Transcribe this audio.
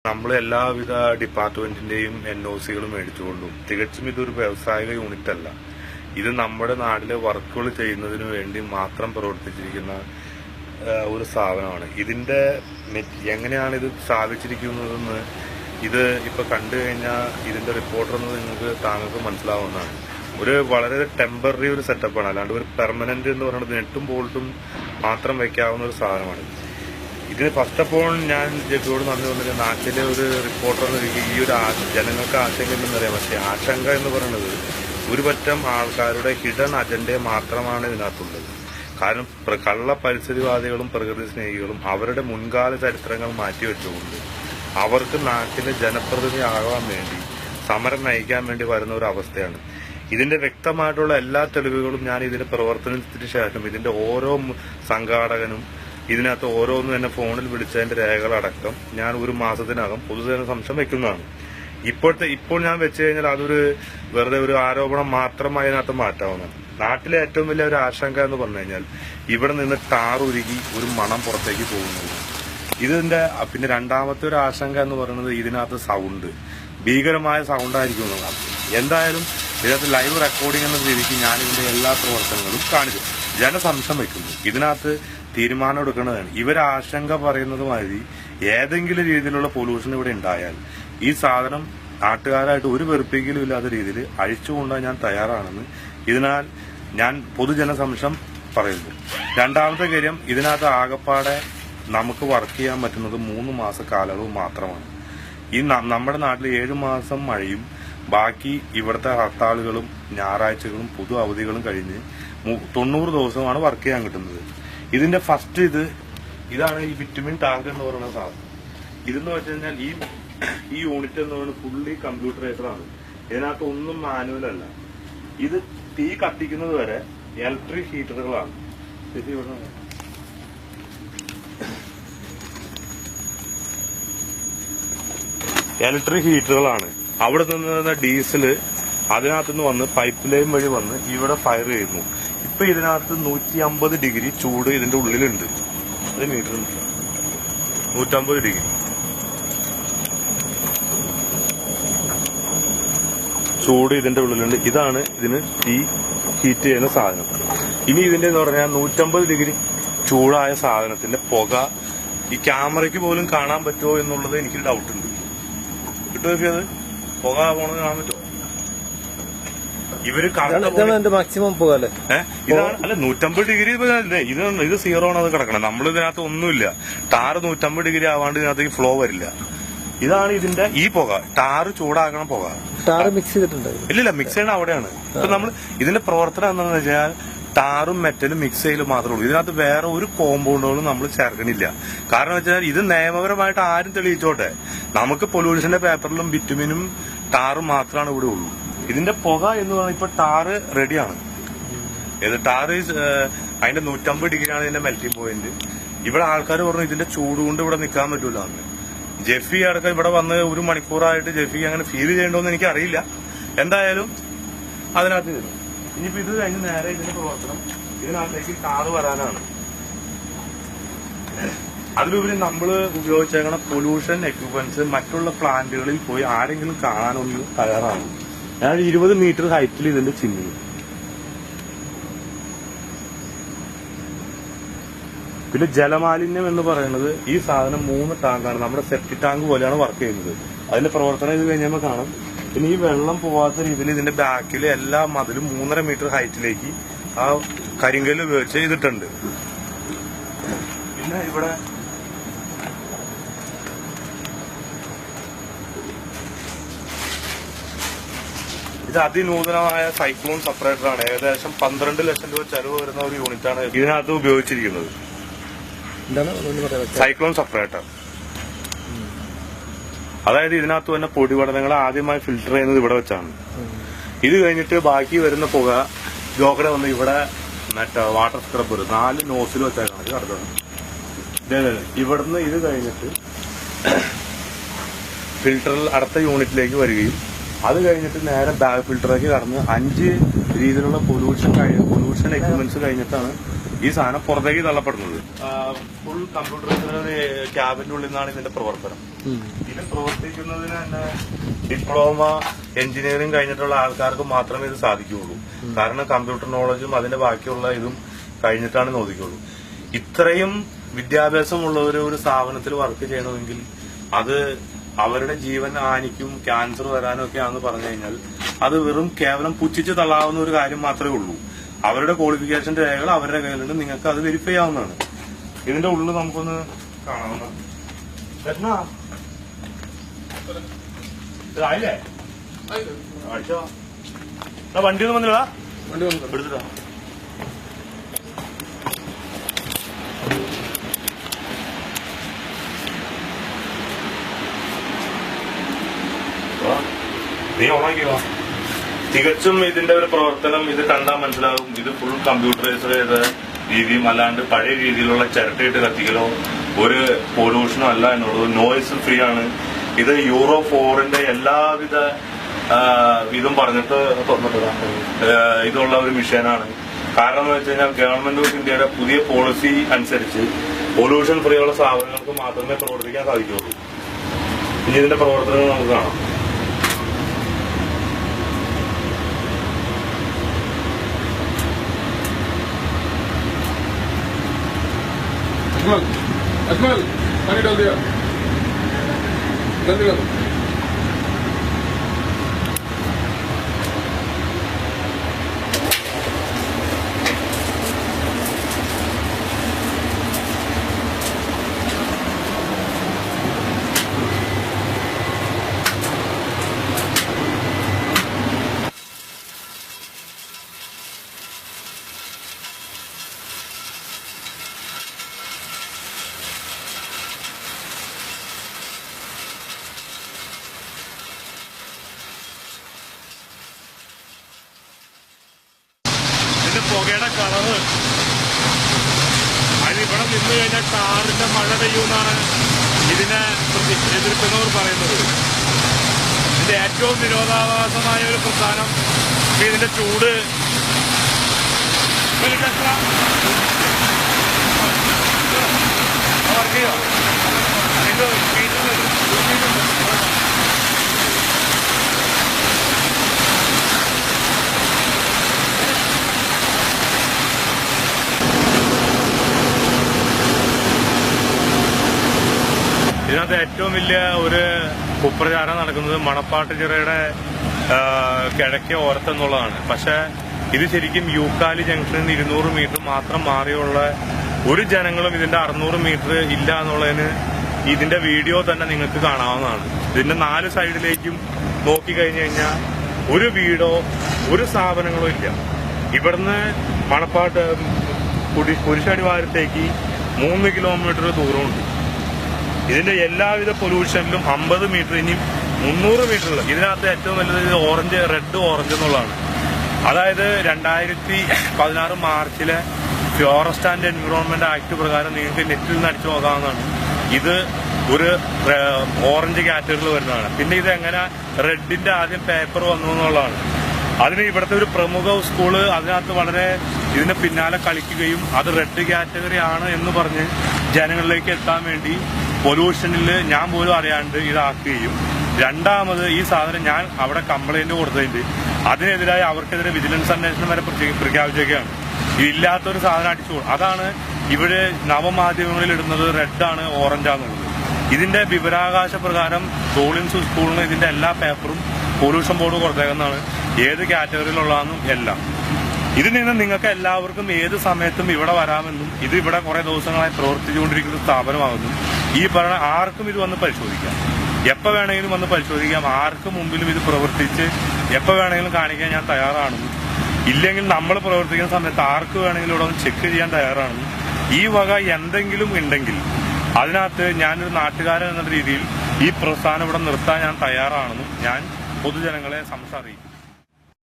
നമ്മൾ എല്ലാവിധ ഡിപ്പാർട്ട്മെന്റിന്റെയും NOCകളും മേടിച്ചുകൊണ്ടും തികച്ചും ഇതൊരു വ്യാവസായിക യൂണിറ്റ് അല്ല. ഇത് നമ്മുടെ നാട്ടിലെ വർക്കുകൾ ചെയ്യുന്നതിന് വേണ്ടി മാത്രം പ്രവർത്തിച്ചിരിക്കുന്ന ഒരു സ്ഥാപനമാണ്. ഇതിന്റെ എങ്ങനെയാണ് ഇത് സ്ഥാപിച്ചിരിക്കുന്നതെന്ന് ഇത് ഇപ്പൊ കണ്ടു കഴിഞ്ഞാൽ ഇതിന്റെ റിപ്പോർട്ടറെന്ന് താങ്കൾക്ക് മനസ്സിലാവുന്നതാണ്. ഒരു വളരെ ടെമ്പററി ഒരു സെറ്റപ്പാണ്, അല്ലാണ്ട് ഒരു പെർമനന്റ് എന്ന് പറയുന്നത് നെട്ടും ബോൾട്ടും മാത്രം വെക്കാവുന്ന ഒരു സാധനമാണ്. ഇതിന് ഫസ്റ്റ് ഓഫ് ഓൾ ഞാൻ ജെഫിയോട് നന്ദി പറഞ്ഞത്, നാട്ടിലെ ഒരു റിപ്പോർട്ടർ എന്ന ഈ ഒരു ജനങ്ങൾക്ക് ആശങ്ക ഉണ്ടെന്നറിയാം. പക്ഷേ ആശങ്ക എന്ന് പറയുന്നത് ഒരു പറ്റം ആൾക്കാരുടെ ഹിഡൻ അജണ്ട മാത്രമാണ് ഇതിനകത്തുള്ളത്. കാരണം കള്ള പരിസ്ഥിതിവാദികളും പ്രകൃതി സ്നേഹികളും അവരുടെ മുൻകാല ചരിത്രങ്ങൾ മാറ്റിവെച്ചുകൊണ്ട് അവർക്ക് നാട്ടിലെ ജനപ്രതിനിധി ആകാൻ വേണ്ടി സമരം നയിക്കാൻ വേണ്ടി വരുന്ന ഒരു അവസ്ഥയാണ്. ഇതിന്റെ വ്യക്തമായിട്ടുള്ള എല്ലാ തെളിവുകളും ഞാൻ ഇതിന്റെ പ്രവർത്തനത്തിന് ശേഷം ഇതിന്റെ ഓരോ സംഘാടകനും ഇതിനകത്ത് ഓരോന്നും എന്നെ ഫോണിൽ വിളിച്ചതിന്റെ രേഖകളടക്കം ഞാൻ ഒരു മാസത്തിനകം പൊതുജന സംശയം വെക്കുന്നതാണ്. ഇപ്പോൾ ഞാൻ വെച്ച് കഴിഞ്ഞാൽ അതൊരു വെറുതെ ഒരു ആരോപണം മാത്രമായി അതിനകത്ത് മാറ്റാവുന്നതാണ്. നാട്ടിലെ ഏറ്റവും വലിയ ഒരു ആശങ്ക എന്ന് പറഞ്ഞു കഴിഞ്ഞാൽ ഇവിടെ നിന്ന് ടാറുരുകി ഒരു മണം പുറത്തേക്ക് പോകുന്നത്. ഇതിന്റെ പിന്നെ രണ്ടാമത്തെ ഒരു ആശങ്ക എന്ന് പറയുന്നത് ഇതിനകത്ത് സൗണ്ട്, ഭീകരമായ സൗണ്ടായിരിക്കും എന്നുള്ളതാണ്. എന്തായാലും ഇതിനകത്ത് ലൈവ് റെക്കോർഡിംഗ് എന്ന രീതിക്ക് ഞാൻ ഇതിന്റെ എല്ലാ പ്രവർത്തനങ്ങളും കാണിച്ചു ജനസംശയം വെക്കുന്നു. ഇതിനകത്ത് തീരുമാനം എടുക്കേണ്ടതാണ്. ഇവരാശങ്ക പറയുന്നത് മാതിരി ഏതെങ്കിലും രീതിയിലുള്ള പൊല്യൂഷൻ ഇവിടെ ഉണ്ടായാൽ ഈ സാധനം നാട്ടുകാരായിട്ട് ഒരു വെറുപ്പിക്കലും ഇല്ലാത്ത രീതിയിൽ അഴിച്ചുകൊണ്ടാൻ ഞാൻ തയ്യാറാണെന്ന് ഇതിനാൽ ഞാൻ പൊതുജന സംശയം പറയുന്നു. രണ്ടാമത്തെ കാര്യം, ഇതിനകത്ത് ആകപ്പാടെ നമുക്ക് വർക്ക് ചെയ്യാൻ പറ്റുന്നത് 3 മാസ കാലയളവ് മാത്രമാണ്. ഈ നമ്മുടെ നാട്ടിൽ 7 മാസം മഴയും ബാക്കി ഇവിടുത്തെ ഹർത്താലുകളും ഞായറാഴ്ചകളും പൊതു അവധികളും കഴിഞ്ഞ് 90 ദിവസമാണ് വർക്ക് ചെയ്യാൻ കിട്ടുന്നത്. ഇതിന്റെ ഫസ്റ്റ് ഇതാണ് ഈ വിറ്റമിൻ ടാങ്ക് എന്ന് പറയുന്ന സാധനം. ഇതെന്ന് വെച്ച് കഴിഞ്ഞാൽ ഈ യൂണിറ്റ് എന്ന് പറയുന്നത് ഫുള്ളി കമ്പ്യൂട്ടറൈസ്ഡ് ആണ്. ഇതിനകത്ത് ഒന്നും മാനുവൽ അല്ല. ഇത് തീ കത്തിക്കുന്നത് വരെ ഇലക്ട്രിക് ഹീറ്ററുകളാണ്. ഇലക്ട്രിക് ഹീറ്ററുകളാണ്. അവിടെ നിന്ന് ഡീസല് അതിനകത്തുനിന്ന് വന്ന് പൈപ്പ് ലൈൻ വഴി വന്ന് ഇവിടെ ഫയർ ചെയ്യുന്നു. ഇപ്പൊ ഇതിനകത്ത് 150 ഡിഗ്രി ചൂട് ഇതിന്റെ ഉള്ളിലുണ്ട്. അത് മീറ്റർ 150 ഡിഗ്രി ചൂട് ഇതിന്റെ ഉള്ളിലുണ്ട്. ഇതാണ് ഇതിന് തീ ഹീറ്റ് ചെയ്യുന്ന സാധനം. ഇനി ഇതിന്റെ എന്ന് പറഞ്ഞാൽ 150 ഡിഗ്രി ചൂടായ സാധനത്തിന്റെ പുക ഈ ക്യാമറയ്ക്ക് പോലും കാണാൻ പറ്റുമോ എന്നുള്ളത് എനിക്ക് ഡൗട്ട് ഉണ്ട്. കിട്ടുമോ അത് പുക പോണത് കാണാൻ പറ്റുമോ? ഇവര് മാക്സിമം പോകല്ലേ ഇതാണ് അല്ല 150 ഡിഗ്രി ഇത് സീറോ ആണ് അത് കിടക്കണം. നമ്മൾ ഇതിനകത്ത് ഒന്നുമില്ല. ടാറ് 150 ഡിഗ്രി ആവാണ്ട് ഇതിനകത്തേക്ക് ഫ്ലോ വരില്ല. ഇതാണ് ഇതിന്റെ ഈ പുക. ടാറ് ചൂടാക്കണം പുക. ടാറ് മിക്സ് ചെയ്തിട്ടുണ്ട്? ഇല്ല, മിക്സ് ചെയ്യണ അവിടെയാണ്. ഇപ്പൊ നമ്മൾ ഇതിന്റെ പ്രവർത്തനം എന്താണെന്ന് വെച്ചാൽ ടാറും മെറ്റലും മിക്സ് ചെയ്യൽ മാത്രമേ ഉള്ളൂ. ഇതിനകത്ത് വേറെ ഒരു കോമ്പൗണ്ടുകളും നമ്മൾ ചേർക്കണില്ല. കാരണം വെച്ചാൽ ഇത് നിയമപരമായിട്ട് ആരും തെളിയിച്ചോട്ടെ, നമുക്ക് പൊല്യൂഷന്റെ പേപ്പറിലും ബിറ്റുമിനും ടാറും മാത്രമാണ് ഇവിടെ ഉള്ളൂ. ഇതിന്റെ പുക എന്ന് പറഞ്ഞാൽ ഇപ്പൊ ടാറ് റെഡിയാണ്. ടാറ് അതിന്റെ 150 ഡിഗ്രിയാണ് ഇതിന്റെ മെൽറ്റിംഗ് പോയിന്റ്. ഇവിടെ ആൾക്കാർ പറഞ്ഞു ഇതിന്റെ ചൂട് കൊണ്ട് ഇവിടെ നിൽക്കാൻ പറ്റൂല എന്ന്. ജെഫി അടക്കം ഇവിടെ വന്ന് 1 മണിക്കൂറായിട്ട് ജെഫി അങ്ങനെ ഫീൽ ചെയ്യണ്ടോന്ന് എനിക്ക് അറിയില്ല. എന്തായാലും അതിനകത്ത് തരും. ഇനിയിപ്പോ ഇത് കഴിഞ്ഞ് നേരെ ഇതിന്റെ പ്രവർത്തനം ഇതിനകത്തേക്ക് ടാറ് വരാനാണ്. അതിലുപരി നമ്മൾ ഉപയോഗിച്ചേക്കണ പൊല്യൂഷൻ എക്യുപ്മെന്റ്സ് മറ്റുള്ള പ്ലാന്റുകളിൽ പോയി ആരെങ്കിലും കാണാനൊന്നും തയ്യാറാണ്. ഞാൻ 20 മീറ്റർ ഹൈറ്റിൽ ഇതിന്റെ ചിഹ്നം. പിന്നെ ജലമാലിന്യം എന്ന് പറയുന്നത് ഈ സാധനം 3 ടാങ്കാണ്. നമ്മുടെ സെപ്റ്റി ടാങ്ക് പോലെയാണ് വർക്ക് ചെയ്യുന്നത്. അതിന്റെ പ്രവർത്തനം ഇത് കഴിഞ്ഞാൽ കാണാം. പിന്നെ ഈ വെള്ളം പോവാത്ത രീതിയിൽ ഇതിന്റെ ബാക്കിൽ എല്ലാ മതിലും 3.5 മീറ്റർ ഹൈറ്റിലേക്ക് ആ കരിങ്കല്ല് ഉപയോഗിച്ച് ചെയ്തിട്ടുണ്ട്. പിന്നെ ഇവിടെ ഇത് അതിനൂതനമായ സൈക്ലോൺ സെപ്പറേറ്ററാണ്. ഏകദേശം 12 ലക്ഷം രൂപ ചെലവ് വരുന്ന ഒരു യൂണിറ്റാണ് ഇതിനകത്ത് ഉപയോഗിച്ചിരിക്കുന്നത്. സൈക്ലോൺ സെപ്പറേറ്റർ അതായത് ഇതിനകത്ത് തന്നെ പൊടിപടലങ്ങൾ ആദ്യമായി ഫിൽട്ടർ ചെയ്യുന്നത് ഇവിടെ വെച്ചാണ്. ഇത് കഴിഞ്ഞിട്ട് ബാക്കി വരുന്ന പുക ജോക്കടെ വന്ന് ഇവിടെ മറ്റേ വാട്ടർ സ്ക്രബ്ബർ 4 നോസിൽ വെച്ചേക്കാണ് ഇത് കടത്തുന്നത്. ഇവിടുന്ന് ഇത് കഴിഞ്ഞിട്ട് ഫിൽട്ടറിൽ അടുത്ത യൂണിറ്റിലേക്ക് വരികയും അത് കഴിഞ്ഞിട്ട് നേരെ ബാക്ക് ഫിൽട്ടറേക്ക് കടന്ന് 5 രീതിയിലുള്ള പൊല്യൂഷൻ എക്യുപ്മെന്റ്സ് കഴിഞ്ഞിട്ടാണ് ഈ സാധനം പുറത്തേക്ക് തള്ളപ്പെടുന്നത്. ഫുൾ കമ്പ്യൂട്ടർ ക്യാബിന്റെ ഉള്ളിൽ നിന്നാണ് ഇതിന്റെ പ്രവർത്തനം. ഇത് പ്രവർത്തിക്കുന്നതിന് തന്നെ ഡിപ്ലോമ എഞ്ചിനീയറിംഗ് കഴിഞ്ഞിട്ടുള്ള ആൾക്കാർക്ക് മാത്രമേ ഇത് സാധിക്കുകയുള്ളൂ. കാരണം കമ്പ്യൂട്ടർ നോളജും അതിന്റെ ബാക്കിയുള്ള ഇതും കഴിഞ്ഞിട്ടാണ് നോക്കിക്കുള്ളൂ. ഇത്രയും വിദ്യാഭ്യാസമുള്ളവർ ഒരു സ്ഥാപനത്തിൽ വർക്ക് ചെയ്യണമെങ്കിൽ അത് അവരുടെ ജീവൻ ഹാനിക്കും ക്യാൻസർ വരാനും ഒക്കെ ആണെന്ന് പറഞ്ഞു കഴിഞ്ഞാൽ അത് വെറും കേവലം പുച്ഛിച്ച് തള്ളാവുന്ന ഒരു കാര്യം മാത്രമേ ഉള്ളൂ. അവരുടെ ക്വാളിഫിക്കേഷന്റെ രേഖകൾ അവരുടെ കയ്യിലുണ്ട്. നിങ്ങൾക്ക് അത് വെരിഫൈ ആവുന്നതാണ്. ഇതിന്റെ ഉള്ളിൽ നമുക്കൊന്ന് കാണാവുന്നതാണ്. ഇതായില്ലേ? അടിച്ചോ. വണ്ടി ഒന്നും വന്നില്ല. വണ്ടി എടുത്തിട്ടാ. നീ ഓണാക്കിയോ? തികച്ചും ഇതിന്റെ ഒരു പ്രവർത്തനം ഇത് കണ്ടാൽ മനസ്സിലാവും. ഇത് ഫുൾ കമ്പ്യൂട്ടറൈസ് ചെയ്ത രീതിയും അല്ലാണ്ട് പഴയ രീതിയിലുള്ള ചിരട്ടയിട്ട് കത്തിക്കലോ ഒരു പൊല്യൂഷനോ അല്ല എന്നുള്ളത്. നോയ്സ് ഫ്രീ ആണ്. ഇത് യൂറോ 4ന്റെ എല്ലാവിധ ഇതും പറഞ്ഞിട്ട് ഇതുള്ള ഒരു മിഷനാണ്. കാരണം എന്ന് വെച്ച് കഴിഞ്ഞാൽ ഗവൺമെന്റ് ഓഫ് ഇന്ത്യയുടെ പുതിയ പോളിസി അനുസരിച്ച് പൊല്യൂഷൻ ഫ്രീ ഉള്ള സ്ഥാപനങ്ങൾക്ക് മാത്രമേ പ്രവർത്തിക്കാൻ സാധിക്കുള്ളൂ. ഇനി ഇതിന്റെ പ്രവർത്തനങ്ങൾ നമുക്ക് കാണാം. अजमल पानी डाल दिया जल्दी करो। പുകയുടെ കളറ് അതിവിടെ നിന്ന് കഴിഞ്ഞാൽ കാറിന്റെ മഴ പെയ്യുമെന്നാണ് ഇതിനെ എതിർക്കുന്നവർ പറയുന്നത്. ഇതിന്റെ ഏറ്റവും വിരോധാഭാസമായ ഒരു പ്രധാനം ഇതിന്റെ ചൂട്. വർക്ക് ചെയ്യോ? ഇത് ഇതിനകത്ത് ഏറ്റവും വലിയ ഒരു കുപ്രചാരം നടക്കുന്നത് മണപ്പാട്ട് ചിറയുടെ കിഴക്കേ ഓരത്തെന്നുള്ളതാണ്. പക്ഷെ ഇത് ശരിക്കും യൂക്കാലി ജംഗ്ഷനിൽ നിന്ന് 200 മീറ്റർ മാത്രം മാറിയുള്ള ഒരു ജനങ്ങളും ഇതിന്റെ 600 മീറ്റർ ഇല്ല എന്നുള്ളതിന് ഇതിന്റെ വീഡിയോ തന്നെ നിങ്ങൾക്ക് കാണാവുന്നതാണ്. ഇതിന്റെ 4 സൈഡിലേക്കും നോക്കിക്കഴിഞ്ഞു കഴിഞ്ഞാൽ ഒരു വീടോ ഒരു സ്ഥാപനങ്ങളോ ഇല്ല. ഇവിടുന്ന് മണപ്പാട്ട് കുരിശടിവാരത്തേക്ക് 3 കിലോമീറ്റർ ദൂരമുണ്ട്. ഇതിന്റെ എല്ലാവിധ പൊല്യൂഷനിലും 50 മീറ്റർ ഇനി 300 മീറ്ററിൽ ഇതിനകത്ത് ഏറ്റവും വലുത് ഓറഞ്ച് റെഡ് ഓറഞ്ച് എന്നുള്ളതാണ്. അതായത് 2016 മാർച്ചിലെ ഫോറസ്റ്റ് ആൻഡ് എൻവിറോൺമെന്റ് ആക്ട് പ്രകാരം നിങ്ങൾക്ക് നെറ്റിൽ നിന്ന് അടിച്ചു നോക്കാവുന്നതാണ്. ഇത് ഒരു ഓറഞ്ച് കാറ്റഗറിയിൽ വരുന്നതാണ്. പിന്നെ ഇത് എങ്ങനെ റെഡിന്റെ ആദ്യം പേപ്പർ വന്നു എന്നുള്ളതാണ്. അതിന് ഇവിടുത്തെ ഒരു പ്രമുഖ സ്കൂള് അതിനകത്ത് വളരെ ഇതിന്റെ പിന്നാലെ കളിക്കുകയും അത് റെഡ് കാറ്റഗറി ആണ് എന്ന് പറഞ്ഞ് ജനങ്ങളിലേക്ക് എത്താൻ വേണ്ടി പൊല്യൂഷനിൽ ഞാൻ പോലും അറിയാണ്ട് ഇതാക്കുകയും രണ്ടാമത് ഈ സാധനം ഞാൻ അവിടെ കംപ്ലൈന്റ് കൊടുത്തതിന്റെ അതിനെതിരായി അവർക്കെതിരെ വിജിലൻസ് അന്വേഷണം വരെ പ്രഖ്യാപിച്ചൊക്കെയാണ്. ഇതില്ലാത്തൊരു സാധനം അടിച്ചു. അതാണ് ഇവിടെ നവമാധ്യമങ്ങളിൽ ഇടുന്നത് റെഡാണ് ഓറഞ്ചാന്നുള്ളത്. ഇതിന്റെ വിവരാവകാശ പ്രകാരം റൂളിംഗ് സ്കൂളിന് ഇതിന്റെ എല്ലാ പേപ്പറും പൊല്യൂഷൻ ബോർഡ് കൊടുത്തേക്കുന്നതാണ്. ഏത് കാറ്റഗറിയിലുള്ളതെന്നും എല്ലാം. ഇതിൽ നിന്ന് നിങ്ങൾക്ക് എല്ലാവർക്കും ഏത് സമയത്തും ഇവിടെ വരാമെന്നും ഇത് ഇവിടെ കുറെ ദിവസങ്ങളായി പ്രവർത്തിച്ചുകൊണ്ടിരിക്കുന്ന സ്ഥാപനമാകുന്നു. ഈ പറഞ്ഞ ആർക്കും ഇത് വന്ന് പരിശോധിക്കാം. എപ്പോൾ വേണമെങ്കിലും വന്ന് പരിശോധിക്കാം. ആർക്കും മുമ്പിലും ഇത് പ്രവർത്തിച്ച് എപ്പോൾ വേണമെങ്കിലും കാണിക്കാൻ ഞാൻ തയ്യാറാണെന്നും ഇല്ലെങ്കിൽ നമ്മൾ പ്രവർത്തിക്കുന്ന സമയത്ത് ആർക്ക് വേണമെങ്കിലും ഇവിടെ ഒന്ന് ചെക്ക് ചെയ്യാൻ തയ്യാറാണെന്നും ഈ വക എന്തെങ്കിലും ഉണ്ടെങ്കിൽ അതിനകത്ത് ഞാനൊരു നാട്ടുകാരൻ എന്ന രീതിയിൽ ഈ പ്രസ്ഥാനം ഇവിടെ നിർത്താൻ ഞാൻ തയ്യാറാണെന്നും ഞാൻ പൊതുജനങ്ങളെ സംസാരിക്കും.